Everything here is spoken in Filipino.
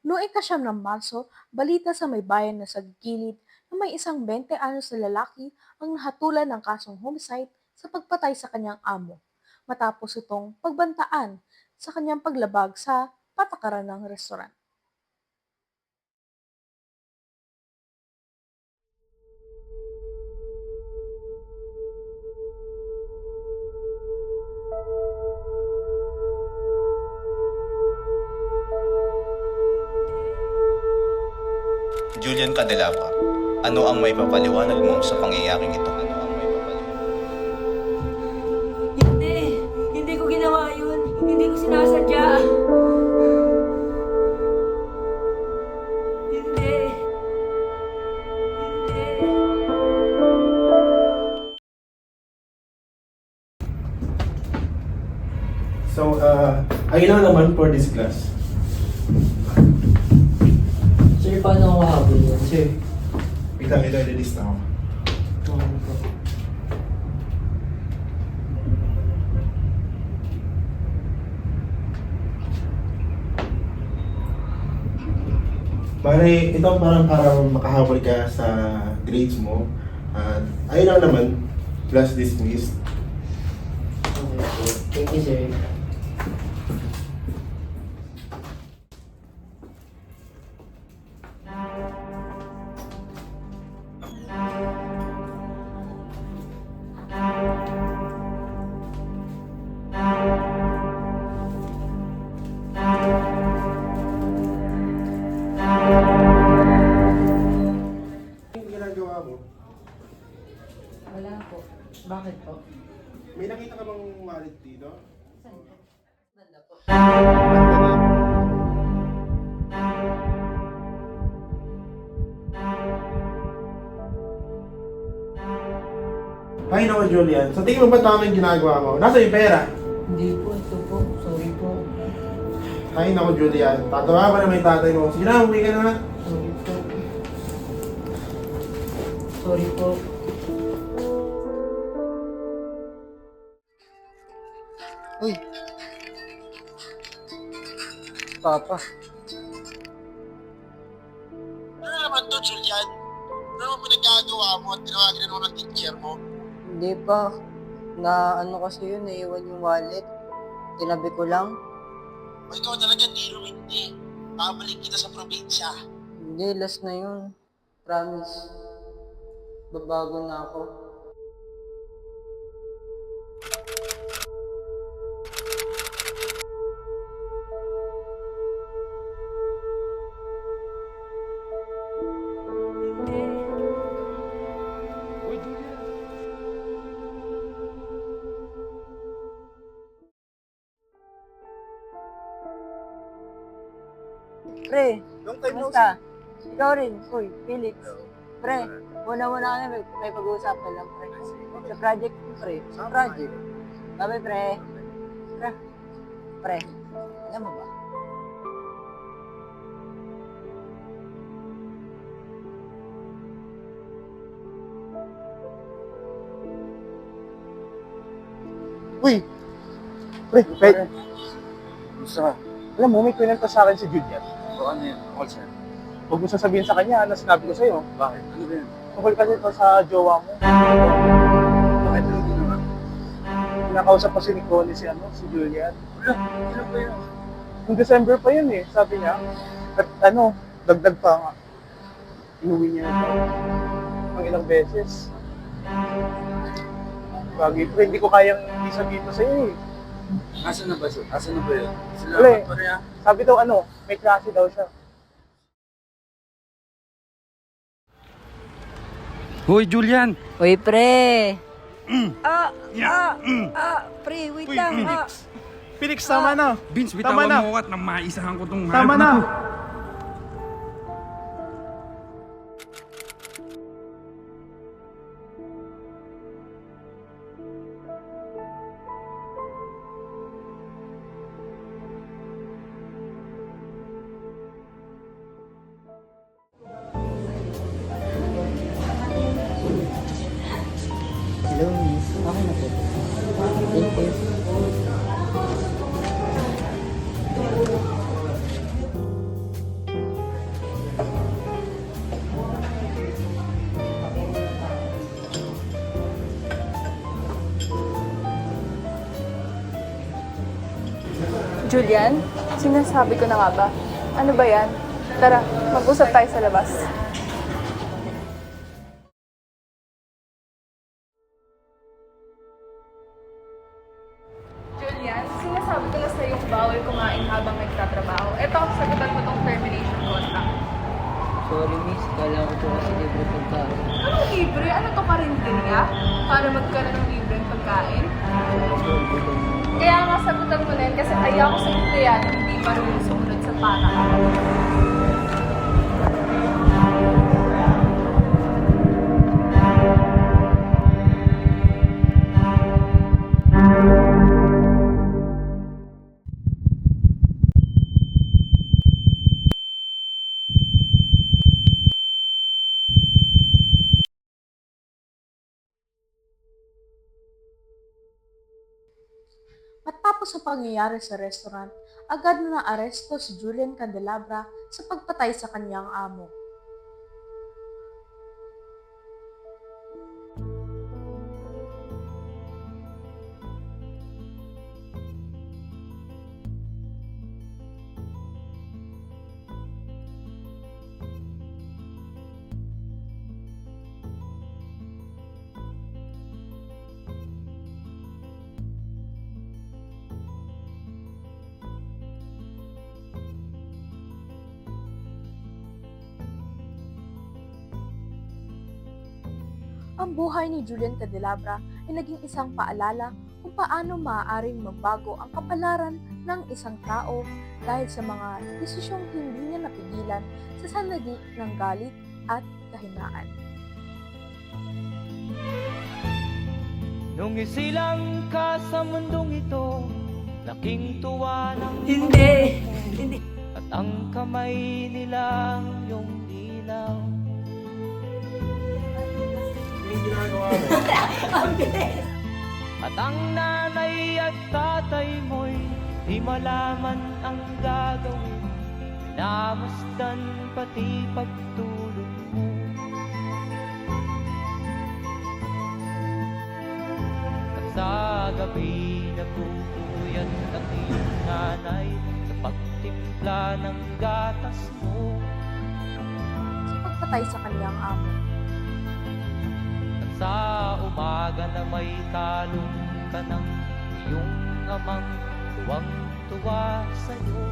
Noong ikasyam ng Marso, balita sa may bayan na sa gilid na may isang 20 anyos na lalaki ang nahatulan ng kasong homicide sa pagpatay sa kanyang amo, matapos itong pagbantaan sa kanyang paglabag sa patakaran ng restoran. Julian Candelabra, ano ang may papaliwanag mo sa pangyayaring ito? Hindi! Hindi ko ginawa yun! Hindi ko sinasadya! Hindi! Hindi! So, ayun lang naman for this class. Sir, paano ako habol yan, sir? Wait lang, ito i-release na ako. Bale, ito parang para makahabol ka sa grades mo. At ayun lang naman, class dismissed. Okay, sir. Thank you, sir. Yung ginagawa mo, Wala po. Bakit po? may nakita ka bang wallet dito? Saan po? Banda po. Ay naku Julian, sa tingin mo ba tama yung ginagawa mo? Nasa yung pera? Hindi po. Ito po. Sorry po. Ay naku Julian, tatawa pa naman yung tatay mo. Sige na, umuwi ka na. Sorry po. Sorry po. Uy! Papa, Ano naman to, Julian? Ano naman pinagkagawa mo at tinawagan mo ng teacher mo? hindi pa. Na ano kasi yun, naiwan yung wallet. Tinabi ko lang. O ikaw talaga di lumindi. Babalik kita sa probinsya. Hindi, last na yun. Promise. Babago na ako. Pre, Long time no kumusta? Ikaw rin. Uy, Felix. Pre, muna-muna kami. May pag-uusapan lang, pre. Sa project, pre. Sa project. Sabi, pre. Pre. Pre. Alam mo ba? Uy! Pre, Fred, Gusto ka? alam mo, may kwento sa akin si Julian. O ano yun? Tungkol sa'yo? Huwag mo sasabihin sa kanya na sinabi ko sa'yo. Bakit? Ano ba yun? Tungkol kasi ito sa jowa mo. Bakit ano ginawa? Pinakausap pa si Nicole si Julian. Wala, ano ba yun? Noong December pa yun eh, sabi niya. At dagdag pa nga. Inuwi niya ito. Ang ilang beses. Bagay pre, hindi ko kayang hindi sabihin to sa'yo eh. Asan na ba siya? Asan na ba yun? Wala Salamat eh. pa rin ah. Sabi daw may klase daw siya. Hoy, Julian! Uy, pre. Pre, wait lang. Felix, tama na. Vince, Tama bitawan na. mo ako at nang maisahan ko tong Tama hanap na. to. Hello, miss. Okay na po. Thank you. Julian, sinasabi ko na nga ba? Ano ba yan? Tara, mag-usap tayo sa labas. Julian, sinasabi ko na sa yung bawal kumain habang nagtatrabaho. Eto, sagutan mo tong termination contract. Sorry, miss. Kala ko to kasi libre pagkain. Anong libre? Ano to karinderya? Para magkaroon ng libreng pagkain? Kaya nga sagutan mo na yun kasi kaya ako sa empleyado hindi marunong sumunod sa patakaran. Matapos ang pangyayari sa restaurant, agad na naaresto si Julian Candelabra sa pagpatay sa kanyang amo. Ang buhay ni Julian Candelabra ay naging isang paalala kung paano maaaring magbago ang kapalaran ng isang tao dahil sa mga desisyong hindi niya napigilan sa sandalit ng galit at kahinaan. Nung isilang ka sa mundong ito, laking tuwa ng Hindi! Hindi! at ang kamay nila yung ilaw. Yung ginagawa mo. At ang nanay at tatay mo'y di malaman ang gagawin. Namasdan pati pagtulog mo. At sa gabi nagpupuyat ang iyong nanay sa pagtimpla ng gatas mo. Sa pagpatay sa kanyang amo. At sa umaga na may kalong ka ng iyong amang tuwang-tuwa sa'yo.